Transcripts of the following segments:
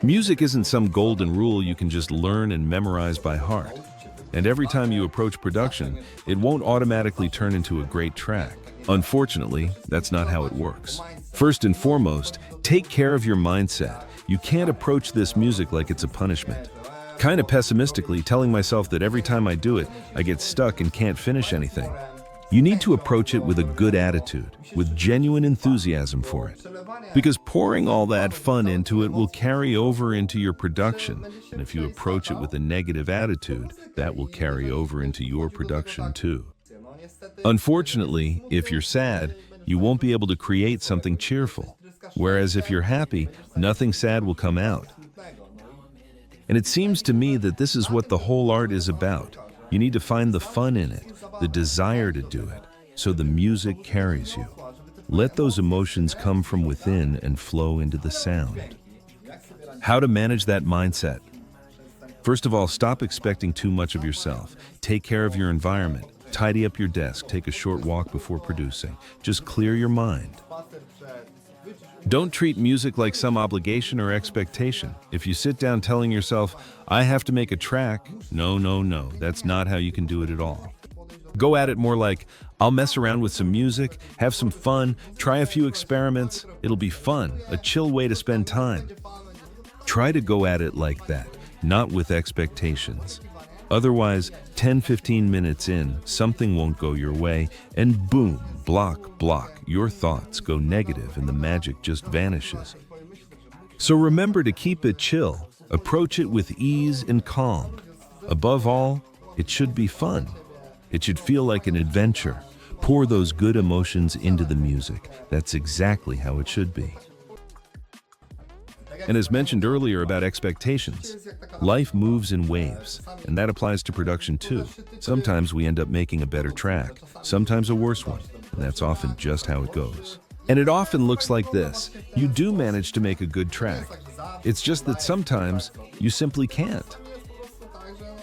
Music isn't some golden rule you can just learn and memorize by heart. And every time you approach production, it won't automatically turn into a great track. Unfortunately, that's not how it works. First and foremost, take care of your mindset. You can't approach this music like it's a punishment. Kind of pessimistically, telling myself that every time I do it, I get stuck and can't finish anything. You need to approach it with a good attitude, with genuine enthusiasm for it. Because pouring all that fun into it will carry over into your production, and if you approach it with a negative attitude, that will carry over into your production too. Unfortunately, if you're sad, you won't be able to create something cheerful. Whereas if you're happy, nothing sad will come out. And it seems to me that this is what the whole art is about. You need to find the fun in it, the desire to do it, so the music carries you. Let those emotions come from within and flow into the sound. How to manage that mindset? First of all, stop expecting too much of yourself. Take care of your environment. Tidy up your desk. Take a short walk before producing. Just clear your mind. Don't treat music like some obligation or expectation. If you sit down telling yourself, I have to make a track, no, that's not how you can do it at all. Go at it more like, I'll mess around with some music, have some fun, try a few experiments. It'll be fun, a chill way to spend time. Try to go at it like that, not with expectations. Otherwise, 10-15 minutes in, something won't go your way, and boom, block, your thoughts go negative and the magic just vanishes. So remember to keep it chill, approach it with ease and calm. Above all, it should be fun. It should feel like an adventure. Pour those good emotions into the music. That's exactly how it should be. And as mentioned earlier about expectations, life moves in waves, and that applies to production too. Sometimes we end up making a better track, sometimes a worse one, and that's often just how it goes. And it often looks like this. You do manage to make a good track. It's just that sometimes you simply can't.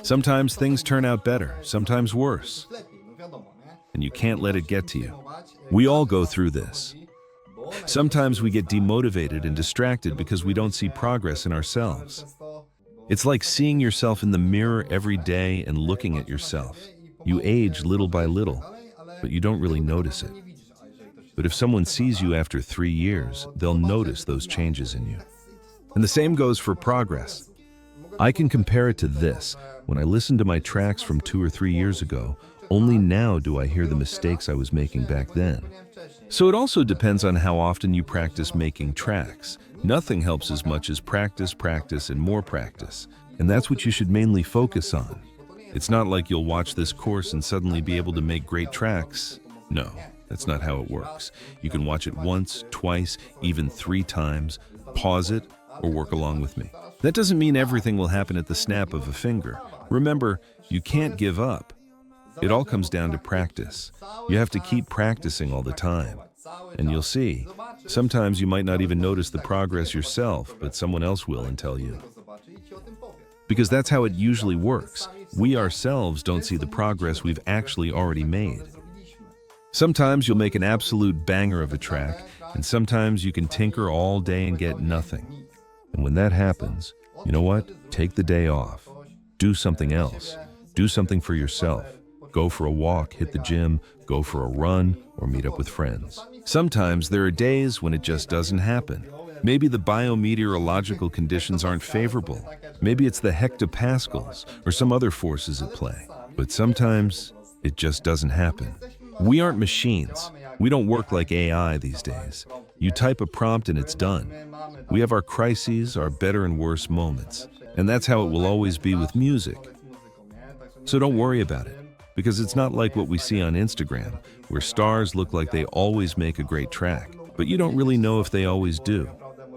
Sometimes things turn out better, sometimes worse, and you can't let it get to you. We all go through this. Sometimes we get demotivated and distracted because we don't see progress in ourselves. It's like seeing yourself in the mirror every day and looking at yourself. You age little by little, but you don't really notice it. But if someone sees you after 3 years, they'll notice those changes in you. And the same goes for progress. I can compare it to this. When I listen to my tracks from 2 or 3 years ago, only now do I hear the mistakes I was making back then. So it also depends on how often you practice making tracks. Nothing helps as much as practice, and more practice. And that's what you should mainly focus on. It's not like you'll watch this course and suddenly be able to make great tracks. No, that's not how it works. You can watch it once, twice, even 3 times, pause it, or work along with me. That doesn't mean everything will happen at the snap of a finger. Remember, you can't give up. It all comes down to practice. You have to keep practicing all the time. And you'll see, sometimes you might not even notice the progress yourself, but someone else will and tell you. Because that's how it usually works. We ourselves don't see the progress we've actually already made. Sometimes you'll make an absolute banger of a track, and sometimes you can tinker all day and get nothing. And when that happens, you know what? Take the day off. Do something else. Do something for yourself. Go for a walk, hit the gym, go for a run, or meet up with friends. Sometimes there are days when it just doesn't happen. Maybe the biometeorological conditions aren't favorable. Maybe it's the hectopascals or some other forces at play. But sometimes it just doesn't happen. We aren't machines. We don't work like AI these days. You type a prompt and it's done. We have our crises, our better and worse moments. And that's how it will always be with music. So don't worry about it. Because it's not like what we see on Instagram, where stars look like they always make a great track, but you don't really know if they always do.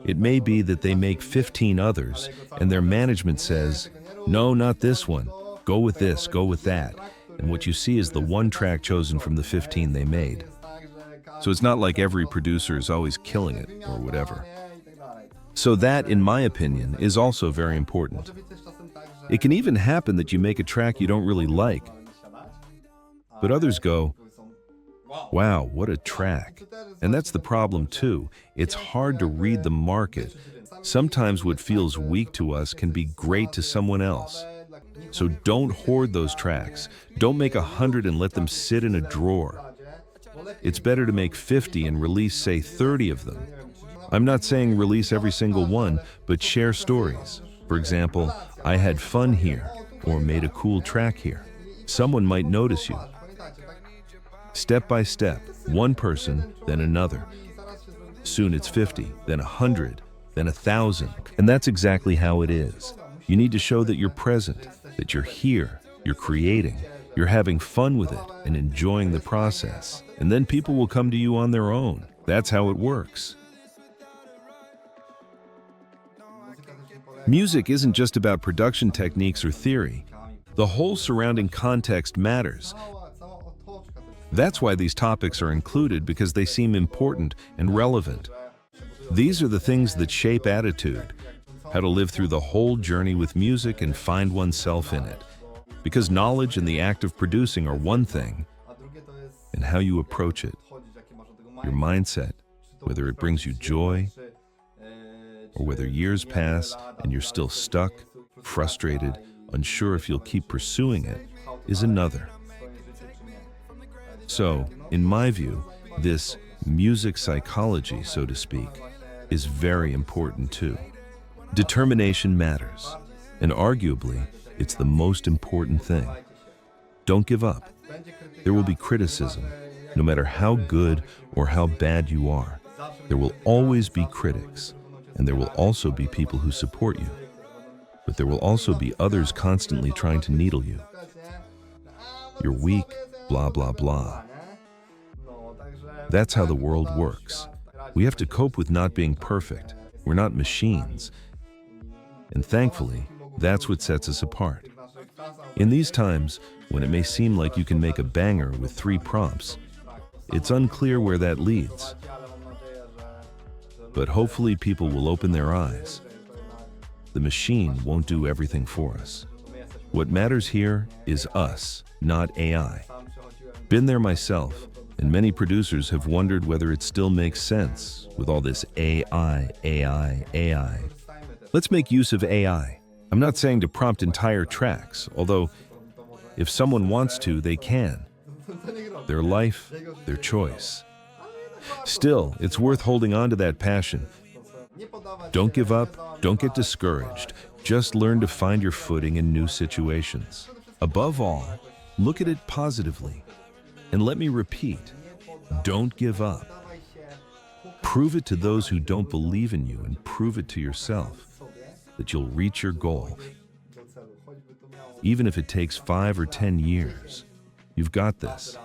It may be that they make 15 others, and their management says, no, not this one, go with this, go with that, and what you see is the one track chosen from the 15 they made. So it's not like every producer is always killing it, or whatever. So that, in my opinion, is also very important. It can even happen that you make a track you don't really like, but others go, wow, what a track. And that's the problem too. It's hard to read the market. Sometimes what feels weak to us can be great to someone else. So don't hoard those tracks. Don't make 100 and let them sit in a drawer. It's better to make 50 and release, say, 30 of them. I'm not saying release every single one, but share stories. For example, I had fun here, or made a cool track here. Someone might notice you. Step by step, one person, then another. Soon it's 50, then 100, then 1,000. And that's exactly how it is. You need to show that you're present, that you're here, you're creating, you're having fun with it and enjoying the process. And then people will come to you on their own. That's how it works. Music isn't just about production techniques or theory. The whole surrounding context matters. That's why these topics are included, because they seem important and relevant. These are the things that shape attitude, how to live through the whole journey with music and find oneself in it. Because knowledge and the act of producing are one thing, and how you approach it, your mindset, whether it brings you joy, or whether years pass and you're still stuck, frustrated, unsure if you'll keep pursuing it, is another. So, in my view, this music psychology, so to speak, is very important too. Determination matters, and arguably, it's the most important thing. Don't give up. There will be criticism, no matter how good or how bad you are. There will always be critics, and there will also be people who support you. But there will also be others constantly trying to needle you. You're weak, blah, blah, blah. That's how the world works. We have to cope with not being perfect. We're not machines. And thankfully, that's what sets us apart. In these times, when it may seem like you can make a banger with 3 prompts, it's unclear where that leads. But hopefully people will open their eyes. The machine won't do everything for us. What matters here is us, not AI. Been there myself, and many producers have wondered whether it still makes sense with all this AI. Let's make use of AI. I'm not saying to prompt entire tracks, although if someone wants to, they can. Their life, their choice. Still, it's worth holding on to that passion. Don't give up, don't get discouraged. Just learn to find your footing in new situations. Above all, look at it positively. And let me repeat, don't give up. Prove it to those who don't believe in you, and prove it to yourself that you'll reach your goal. Even if it takes 5 or 10 years, you've got this.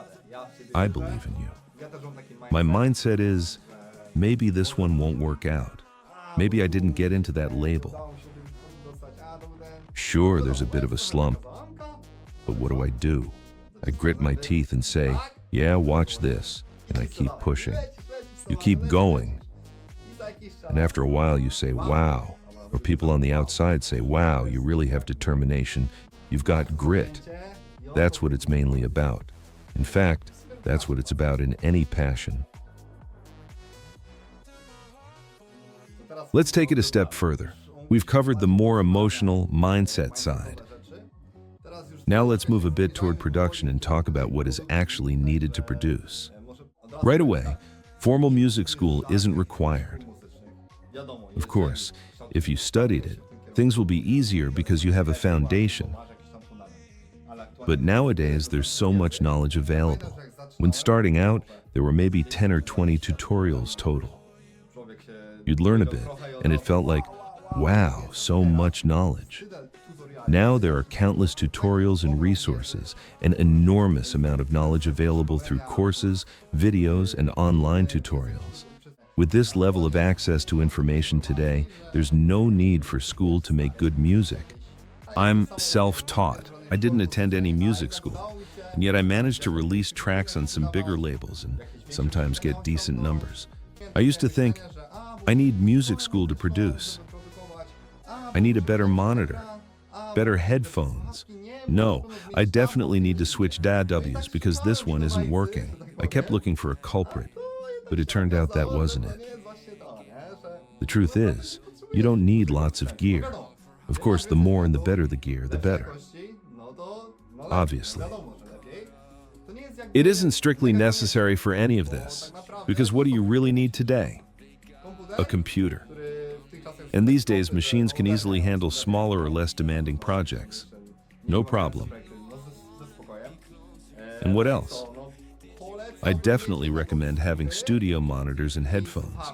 I believe in you. My mindset is, maybe this one won't work out. Maybe I didn't get into that label. Sure, there's a bit of a slump, but what do? I grit my teeth and say, yeah, watch this, and I keep pushing. You keep going, and after a while you say, wow, or people on the outside say, wow, you really have determination. You've got grit. That's what it's mainly about. In fact, that's what it's about in any passion. Let's take it a step further. We've covered the more emotional mindset side. Now let's move a bit toward production and talk about what is actually needed to produce. Right away, formal music school isn't required. Of course, if you studied it, things will be easier because you have a foundation. But nowadays, there's so much knowledge available. When starting out, there were maybe 10 or 20 tutorials total. You'd learn a bit, and it felt like, wow, so much knowledge. Now there are countless tutorials and resources, an enormous amount of knowledge available through courses, videos, and online tutorials. With this level of access to information today, there's no need for school to make good music. I'm self-taught. I didn't attend any music school, and yet I managed to release tracks on some bigger labels and sometimes get decent numbers. I used to think, I need music school to produce. I need a better monitor, better headphones. No, I definitely need to switch DAWs because this one isn't working. I kept looking for a culprit, but it turned out that wasn't it. The truth is, You don't need lots of gear. Of course, the more and the better the gear, the better. Obviously. It isn't strictly necessary for any of this, because what do you really need today? A computer. And these days, machines can easily handle smaller or less demanding projects. No problem. And what else? I definitely recommend having studio monitors and headphones,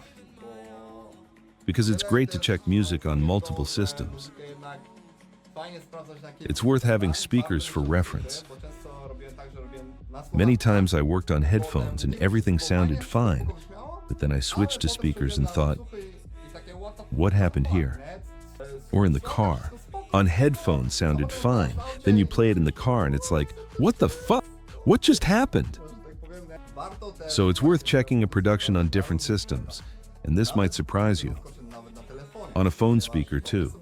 because it's great to check music on multiple systems. It's worth having speakers for reference. Many times I worked on headphones and everything sounded fine, but then I switched to speakers and thought, what happened here? Or in the car. On headphones sounded fine, then you play it in the car and it's like, what the fuck? What just happened? So it's worth checking a production on different systems, and this might surprise you. On a phone speaker too.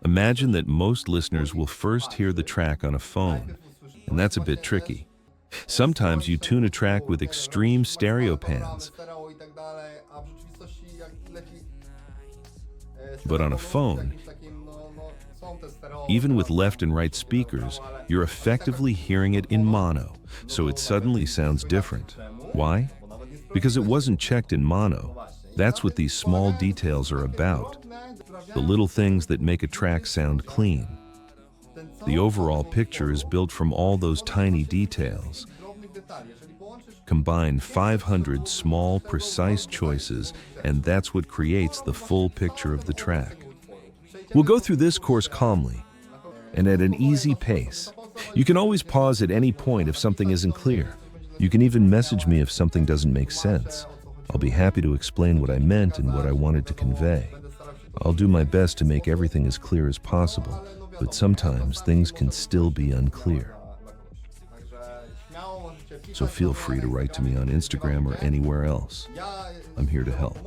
Imagine that most listeners will first hear the track on a phone, and that's a bit tricky. Sometimes you tune a track with extreme stereo pans, but on a phone, even with left and right speakers, you're effectively hearing it in mono, so it suddenly sounds different. Why? Because it wasn't checked in mono. That's what these small details are about. The little things that make a track sound clean. The overall picture is built from all those tiny details. Combine 500 small, precise choices, and that's what creates the full picture of the track. We'll go through this course calmly and at an easy pace. You can always pause at any point if something isn't clear. You can even message me if something doesn't make sense. I'll be happy to explain what I meant and what I wanted to convey. I'll do my best to make everything as clear as possible, but sometimes things can still be unclear. So feel free to write to me on Instagram or anywhere else. I'm here to help.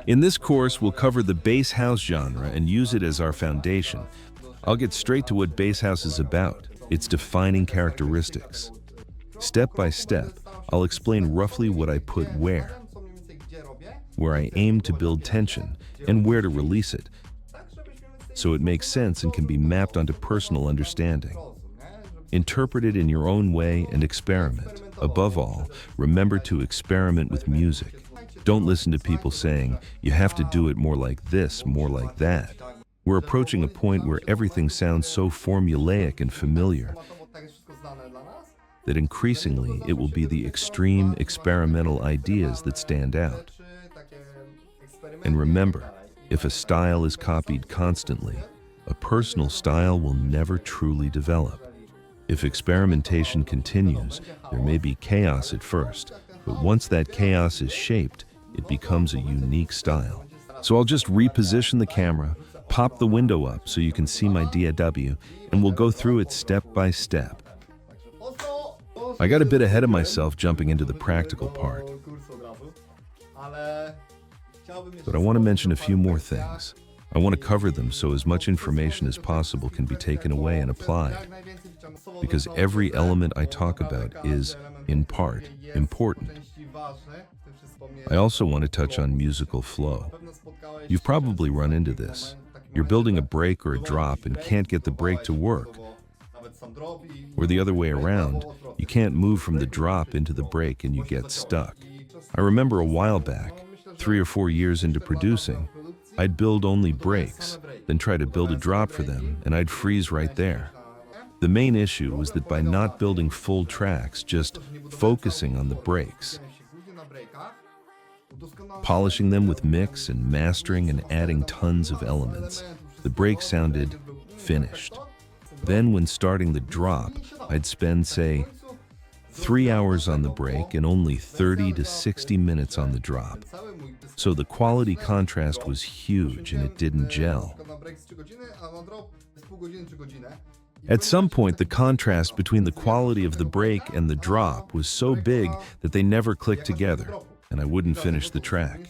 In this course, we'll cover the bass house genre and use it as our foundation. I'll get straight to what bass house is about, its defining characteristics. Step by step, I'll explain roughly what I put where I aim to build tension, and where to release it, so it makes sense and can be mapped onto personal understanding. Interpret it in your own way and experiment. Above all, remember to experiment with music. Don't listen to people saying, you have to do it more like this, more like that. We're approaching a point where everything sounds so formulaic and familiar that increasingly it will be the extreme experimental ideas that stand out. And remember, if a style is copied constantly, a personal style will never truly develop. If experimentation continues, there may be chaos at first, but once that chaos is shaped, it becomes a unique style. So I'll just reposition the camera, pop the window up so you can see my DAW, and we'll go through it step by step. I got a bit ahead of myself jumping into the practical part, but I want to mention a few more things. I want to cover them so as much information as possible can be taken away and applied, because every element I talk about is, in part, important. I also want to touch on musical flow. You've probably run into this. You're building a break or a drop and can't get the break to work. Or the other way around, you can't move from the drop into the break and you get stuck. I remember a while back, 3 or 4 years into producing, I'd build only breaks, then try to build a drop for them, and I'd freeze right there. The main issue was that by not building full tracks, just focusing on the breaks, polishing them with mix and mastering and adding tons of elements, the break sounded finished. Then when starting the drop, I'd spend, say, 3 hours on the break and only 30 to 60 minutes on the drop. So the quality contrast was huge and it didn't gel. At some point, the contrast between the quality of the break and the drop was so big that they never clicked together, and I wouldn't finish the track.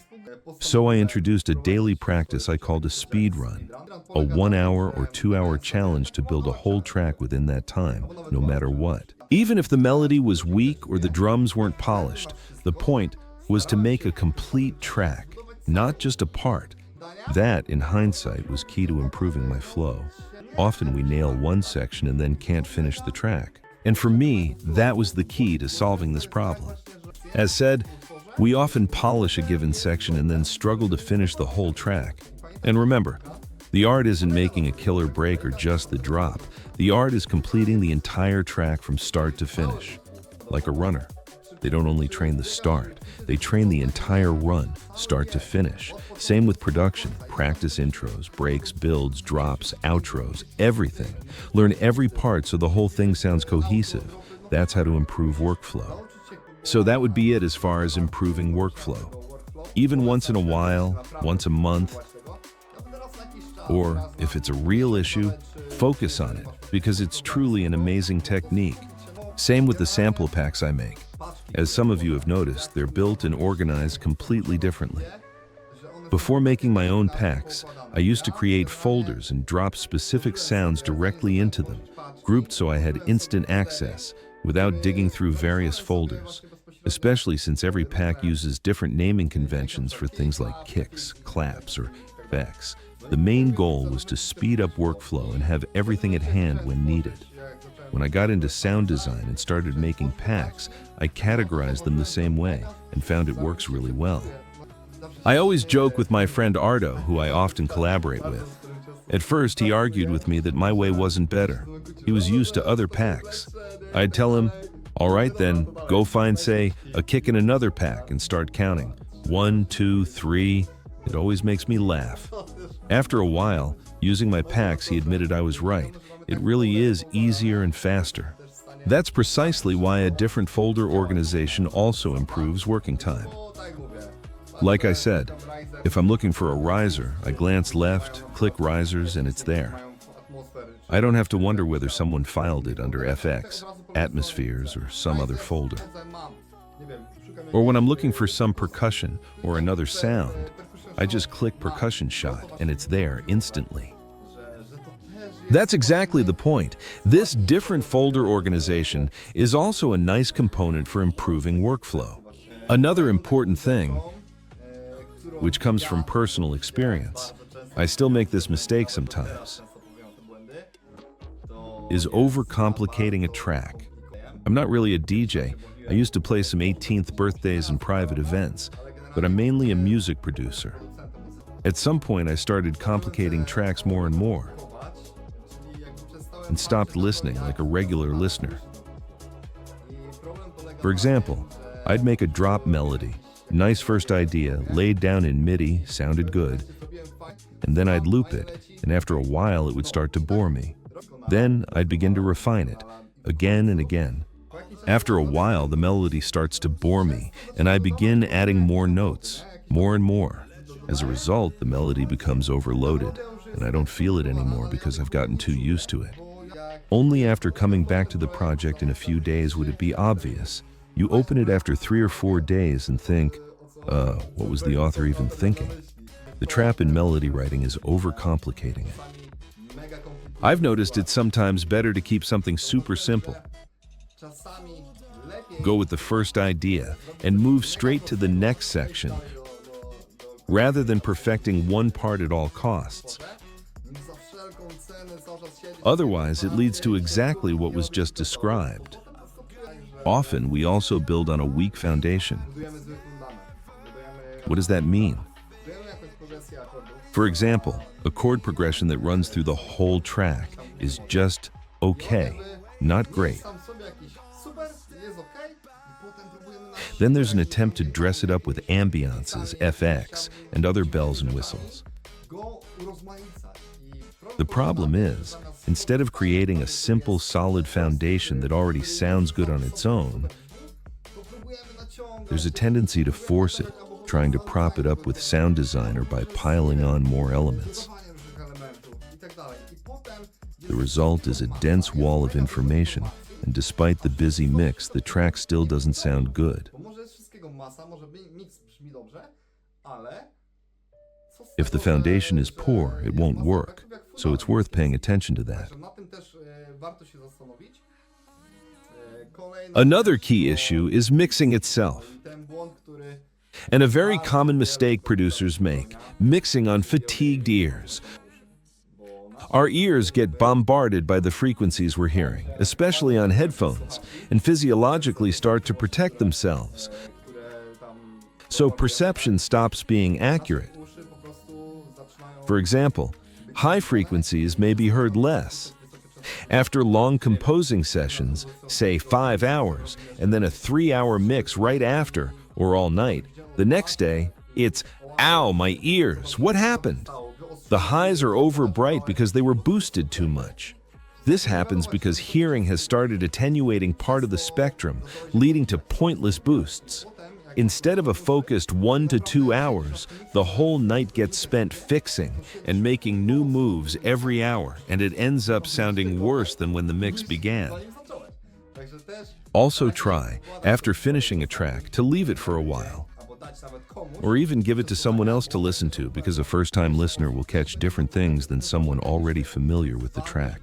So I introduced a daily practice I called a speed run, a 1 hour or 2 hour challenge to build a whole track within that time, no matter what. Even if the melody was weak or the drums weren't polished, the point was to make a complete track, not just a part, That, in hindsight, was key to improving my flow. Often we nail one section and then can't finish the track. And for me, that was the key to solving this problem. As said, we often polish a given section and then struggle to finish the whole track. And remember, the art isn't making a killer break or just the drop. The art is completing the entire track from start to finish. Like a runner, they don't only train the start, they train the entire run, start to finish. Same with production, practice intros, breaks, builds, drops, outros, everything. Learn every part so the whole thing sounds cohesive. That's how to improve workflow. So that would be it as far as improving workflow. Even once in a while, once a month, or if it's a real issue, focus on it because it's truly an amazing technique. Same with the sample packs I make. As some of you have noticed, they're built and organized completely differently. Before making my own packs, I used to create folders and drop specific sounds directly into them, grouped so I had instant access without digging through various folders, especially since every pack uses different naming conventions for things like kicks, claps, or effects. The main goal was to speed up workflow and have everything at hand when needed. When I got into sound design and started making packs, I categorized them the same way and found it works really well. I always joke with my friend Ardo, who I often collaborate with. At first, he argued with me that my way wasn't better. He was used to other packs. I'd tell him, all right then, go find, say, a kick in another pack and start counting. 1, 2, 3. It always makes me laugh. After a while, using my packs, he admitted I was right. It really is easier and faster. That's precisely why a different folder organization also improves working time. Like I said, if I'm looking for a riser, I glance left, click risers, and it's there. I don't have to wonder whether someone filed it under FX, Atmospheres, or some other folder. Or when I'm looking for some percussion or another sound, I just click percussion shot and it's there instantly. That's exactly the point. This different folder organization is also a nice component for improving workflow. Another important thing, which comes from personal experience, I still make this mistake sometimes, is overcomplicating a track. I'm not really a DJ. I used to play some 18th birthdays and private events, but I'm mainly a music producer. At some point, I started complicating tracks more and more, and stopped listening like a regular listener. For example, I'd make a drop melody, nice first idea, laid down in MIDI, sounded good, and then I'd loop it, and after a while it would start to bore me. Then I'd begin to refine it, again and again. After a while, the melody starts to bore me, and I begin adding more notes, more and more. As a result, the melody becomes overloaded, and I don't feel it anymore because I've gotten too used to it. Only after coming back to the project in a few days would it be obvious. You open it after 3 or 4 days and think, what was the author even thinking? The trap in melody writing is overcomplicating it. I've noticed it's sometimes better to keep something super simple. Go with the first idea and move straight to the next section, rather than perfecting one part at all costs. Otherwise, it leads to exactly what was just described. Often, we also build on a weak foundation. What does that mean? For example, a chord progression that runs through the whole track is just okay, not great. Then there's an attempt to dress it up with ambiances, FX, and other bells and whistles. The problem is, instead of creating a simple, solid foundation that already sounds good on its own, there's a tendency to force it, trying to prop it up with sound design or by piling on more elements. The result is a dense wall of information, and despite the busy mix, the track still doesn't sound good. If the foundation is poor, it won't work, so it's worth paying attention to that. Another key issue is mixing itself. And a very common mistake producers make, mixing on fatigued ears. Our ears get bombarded by the frequencies we're hearing, especially on headphones, and physiologically start to protect themselves. So perception stops being accurate. For example, high frequencies may be heard less. After long composing sessions, say 5 hours, and then a 3-hour mix right after, or all night, the next day, it's, "Ow, my ears, what happened?" The highs are over bright because they were boosted too much. This happens because hearing has started attenuating part of the spectrum, leading to pointless boosts. Instead of a focused 1 to 2 hours, the whole night gets spent fixing and making new moves every hour, and it ends up sounding worse than when the mix began. Also try, after finishing a track, to leave it for a while. Or even give it to someone else to listen to, because a first-time listener will catch different things than someone already familiar with the track.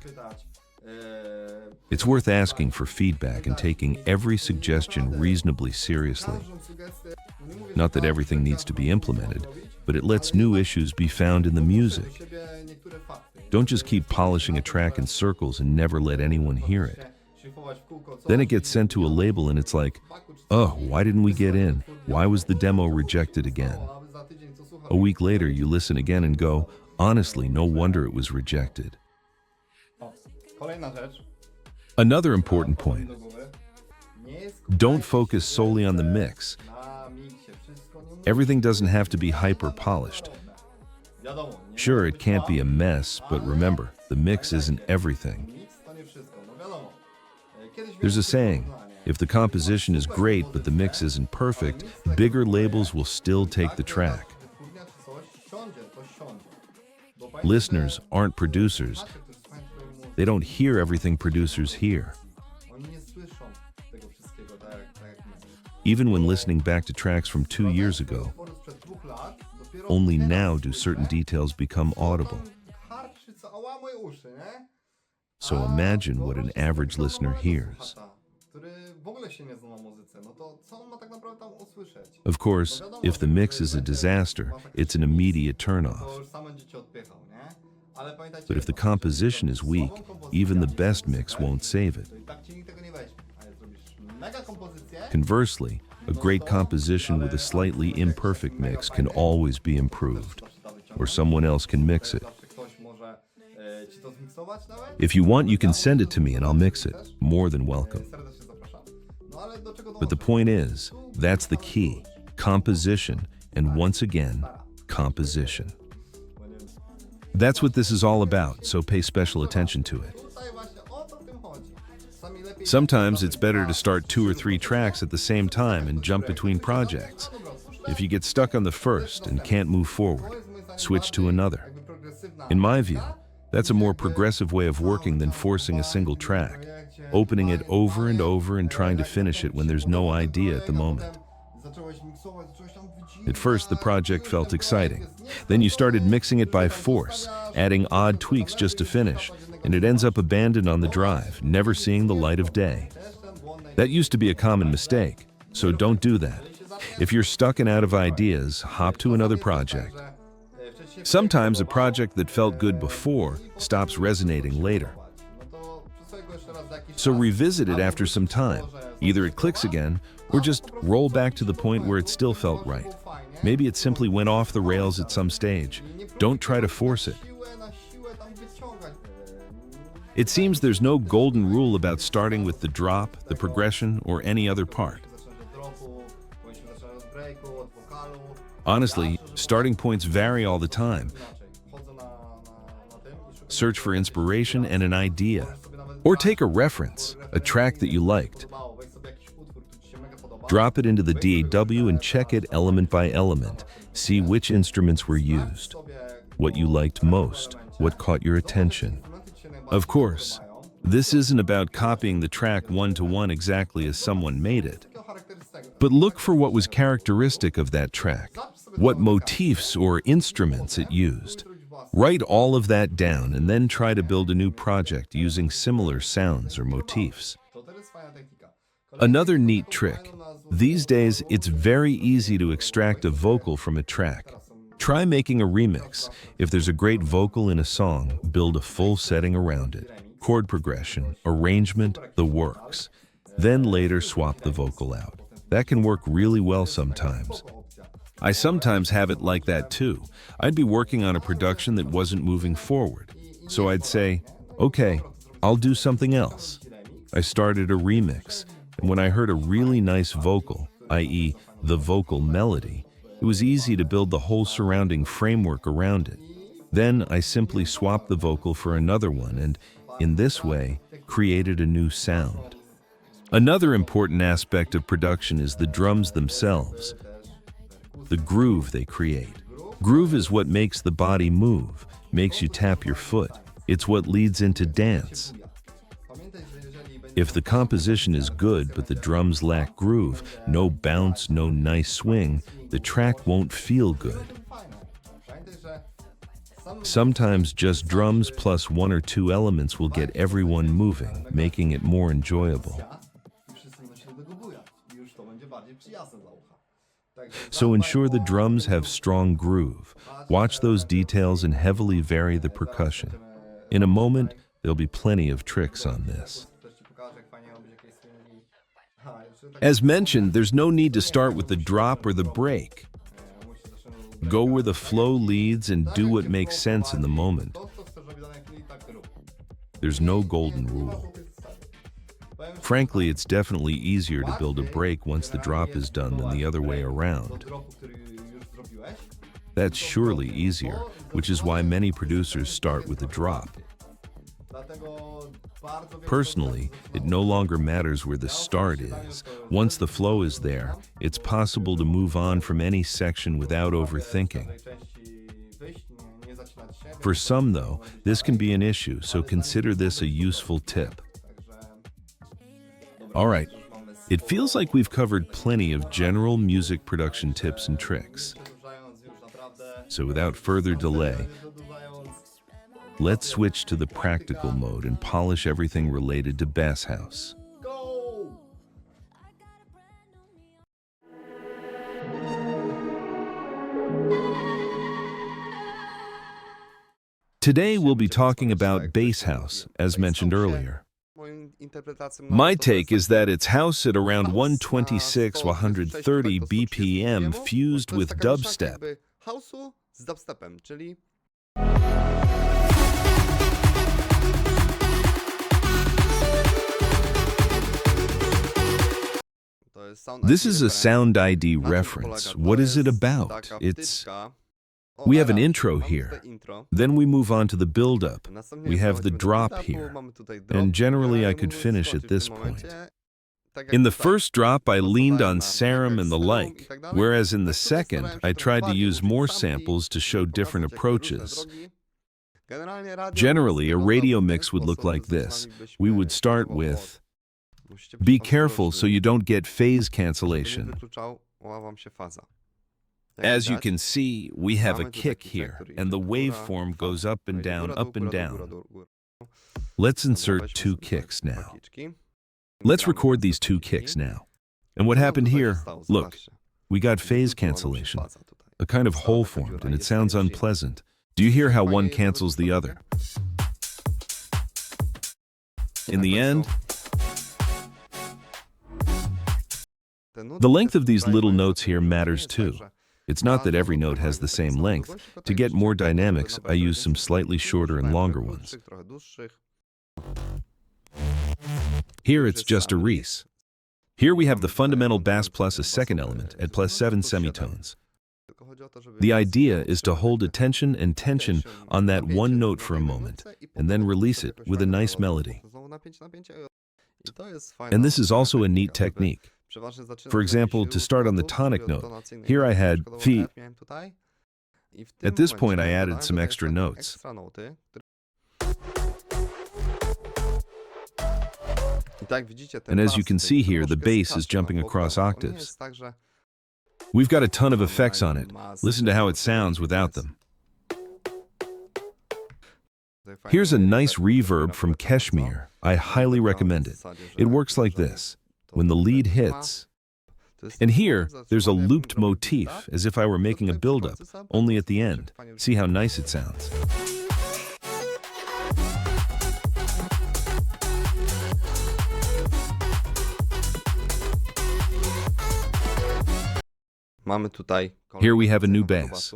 It's worth asking for feedback and taking every suggestion reasonably seriously. Not that everything needs to be implemented, but it lets new issues be found in the music. Don't just keep polishing a track in circles and never let anyone hear it. Then it gets sent to a label and it's like, "Oh, why didn't we get in? Why was the demo rejected again?" A week later, you listen again and go, "Honestly, no wonder it was rejected." Another important point: don't focus solely on the mix. Everything doesn't have to be hyper-polished. Sure, it can't be a mess, but remember, the mix isn't everything. There's a saying, if the composition is great but the mix isn't perfect, bigger labels will still take the track. Listeners aren't producers. They don't hear everything producers hear. Even when listening back to tracks from 2 years ago, only now do certain details become audible. So imagine what an average listener hears. Of course, if the mix is a disaster, it's an immediate turnoff. But if the composition is weak, even the best mix won't save it. Conversely, a great composition with a slightly imperfect mix can always be improved, or someone else can mix it. If you want, you can send it to me and I'll mix it. More than welcome. But the point is, that's the key: composition, and once again, composition. That's what this is all about, so pay special attention to it. Sometimes it's better to start 2 or 3 tracks at the same time and jump between projects. If you get stuck on the first and can't move forward, switch to another. In my view, that's a more progressive way of working than forcing a single track, opening it over and over and trying to finish it when there's no idea at the moment. At first, the project felt exciting. Then you started mixing it by force, adding odd tweaks just to finish, and it ends up abandoned on the drive, never seeing the light of day. That used to be a common mistake, so don't do that. If you're stuck and out of ideas, hop to another project. Sometimes a project that felt good before stops resonating later. So revisit it after some time. Either it clicks again, or just roll back to the point where it still felt right. Maybe it simply went off the rails at some stage. Don't try to force it. It seems there's no golden rule about starting with the drop, the progression, or any other part. Honestly, starting points vary all the time. Search for inspiration and an idea. Or take a reference, a track that you liked. Drop it into the DAW and check it element by element. See which instruments were used, what you liked most, what caught your attention. Of course, this isn't about copying the track one-to-one exactly as someone made it. But look for what was characteristic of that track, what motifs or instruments it used. Write all of that down and then try to build a new project using similar sounds or motifs. Another neat trick. These days, it's very easy to extract a vocal from a track. Try making a remix. If there's a great vocal in a song, build a full setting around it. Chord progression, arrangement, the works. Then later swap the vocal out. That can work really well sometimes. I sometimes have it like that too. I'd be working on a production that wasn't moving forward. So I'd say, okay, I'll do something else. I started a remix, and when I heard a really nice vocal, i.e. the vocal melody, it was easy to build the whole surrounding framework around it. Then I simply swapped the vocal for another one and, in this way, created a new sound. Another important aspect of production is the drums themselves, the groove they create. Groove is what makes the body move, makes you tap your foot. It's what leads into dance. If the composition is good but the drums lack groove, no bounce, no nice swing, the track won't feel good. Sometimes just drums plus one or two elements will get everyone moving, making it more enjoyable. So ensure the drums have strong groove. Watch those details and heavily vary the percussion. In a moment, there'll be plenty of tricks on this. As mentioned, there's no need to start with the drop or the break. Go where the flow leads and do what makes sense in the moment. There's no golden rule. Frankly, it's definitely easier to build a break once the drop is done than the other way around. That's surely easier, which is why many producers start with the drop. Personally, it no longer matters where the start is. Once the flow is there, it's possible to move on from any section without overthinking. For some, though, this can be an issue, so consider this a useful tip. All right, it feels like we've covered plenty of general music production tips and tricks. So without further delay, let's switch to the practical mode and polish everything related to Bass House. Today we'll be talking about Bass House, as mentioned earlier. My take is that it's house at around 126–130 BPM fused with dubstep. This is a Sound ID reference. What is it about? We have an intro here. Then we move on to the build-up. We have the drop here. And generally I could finish at this point. In the first drop I leaned on Serum and the like, whereas in the second I tried to use more samples to show different approaches. Generally, a radio mix would look like this. We would start with, be careful so you don't get phase cancellation. As you can see, we have a kick here, and the waveform goes up and down, up and down. Let's insert two kicks now. Let's record these two kicks now. And what happened here? Look, we got phase cancellation. A kind of hole formed, and it sounds unpleasant. Do you hear how one cancels the other? In the end, the length of these little notes here matters too. It's not that every note has the same length. To get more dynamics, I use some slightly shorter and longer ones. Here it's just a Reese. Here we have the fundamental bass plus a second element at +7 semitones. The idea is to hold attention and tension on that one note for a moment, and then release it with a nice melody. And this is also a neat technique. For example, to start on the tonic note, here I had fi. At this point I added some extra notes. And as you can see here, the bass is jumping across octaves. We've got a ton of effects on it. Listen to how it sounds without them. Here's a nice reverb from Kashmir. I highly recommend it. It works like this. when the lead hits. And here, there's a looped motif, as if I were making a build-up, only at the end. See how nice it sounds. Here we have a new bass.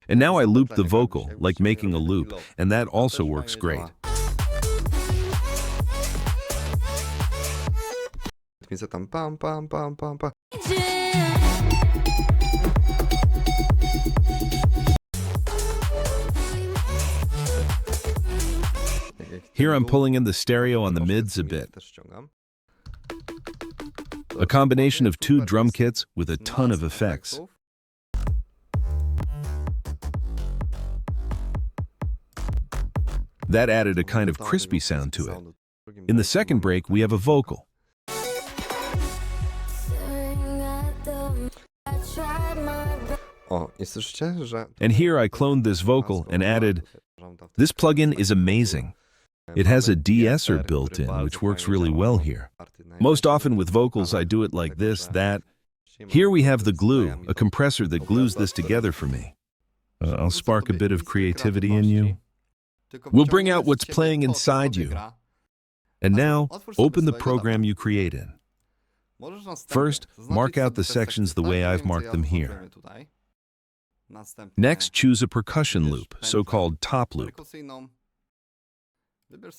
And now I loop the vocal, like making a loop, and that also works great. Here I'm pulling in the stereo on the mids a bit. A combination of two drum kits with a ton of effects. That added a kind of crispy sound to it. In the second break, we have a vocal. And here I cloned this vocal and added, this plugin is amazing. It has a de-esser built in, which works really well here. Most often with vocals, I do it like this, that. Here we have the glue, a compressor that glues this together for me. I'll spark a bit of creativity in you. We'll bring out what's playing inside you. And now, open the program you create in. First, mark out the sections the way I've marked them here. Next, choose a percussion loop, so-called top loop.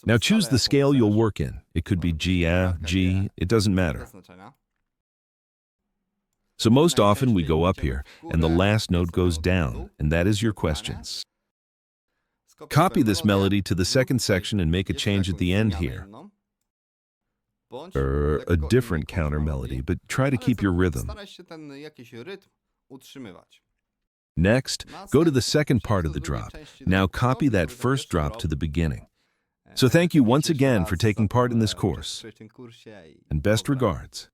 Now choose the scale you'll work in. It could be G, A, G, it doesn't matter. So most often we go up here, and the last note goes down, and that is your questions. Copy this melody to the second section and make a change at the end here. A different counter melody, but try to keep your rhythm. Next, go to the second part of the drop. Now copy that first drop to the beginning. So thank you once again for taking part in this course, and best regards.